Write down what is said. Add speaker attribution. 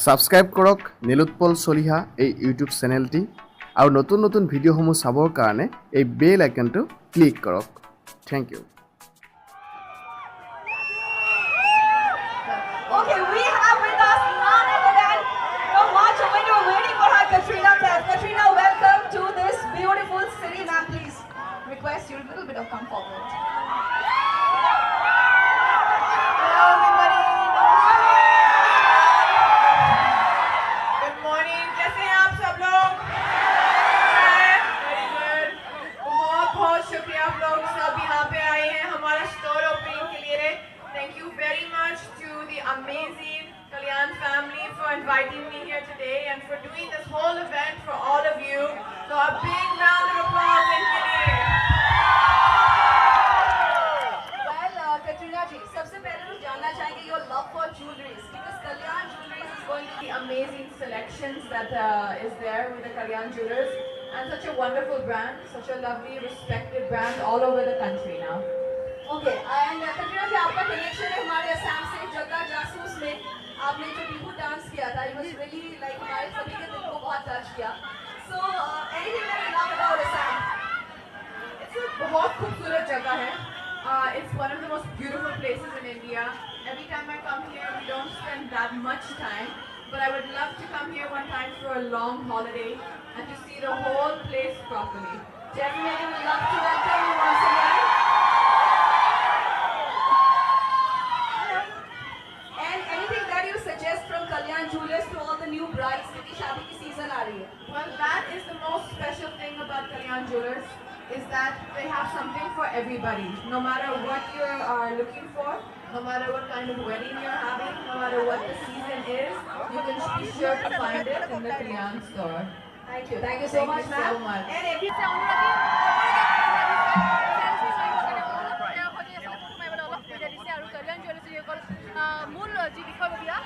Speaker 1: Subscribe কৰক নীলোৎপল চলিহা এই YouTube চেনেলটি আৰু নতুন নতুন ভিডিঅ'সমূহ চাবৰ কাৰণে এই বেল আইকনটো ক্লিক কৰক। Thank you.
Speaker 2: Okay, we have with us none other than from March away to waiting for her, Katrina Kaif. Katrina, welcome to this beautiful city. Ma'am, please request you a little bit of come forward.
Speaker 3: Hello everybody. Good morning. कैसे हैं आप सब लोग? Very good. बहुत बहुत शुक्रिया आप लोग सब यहाँ पे आए हैं हमारा स्टोर ओपनिंग के लिए. Thank you very much to the amazing Kalyan family for inviting me here today and for doing this whole event for all of you. So a big round of applause इनके लिए.
Speaker 2: Well, Katrina ji, सबसे पहले तो जानना चाहेंगे your love for jewelries because Kalyan Jewelries is going to be
Speaker 3: Amazing selections that is there with the Kalyan Jewelers and such a wonderful brand, such a lovely respected brand all over the country now.
Speaker 2: Okay, and Katrina ji, आपका connection है हमारे असम से जग्गा जासूस में आपने जो Bihu dance किया था, it was really like हमारे सभी के दिल को बहुत टच किया. So anything that you love about Assam?
Speaker 3: It's a बहुत खूबसूरत जगह है. It's one of the most beautiful places in India. Every time I come here, we don't spend that much time, but I would love to come here one time for a long holiday and to see the whole place properly.
Speaker 2: Definitely would love to welcome you once again. And anything that you suggest from Kalyan Jewelers to all the new brides क्योंकि शादी की season आ रही है.
Speaker 3: Well, that is the most special thing about Kalyan Jewelers is that they have something for everybody. No matter what you are looking for, no matter what kind of wedding you're having, no matter what the season is, you can be sure to find it in the Kalyan store.
Speaker 2: Thank you so
Speaker 3: Thank
Speaker 2: much,
Speaker 3: you
Speaker 2: ma'am.
Speaker 3: so much.
Speaker 2: And every
Speaker 4: মূল যি বিষয়ববীয়া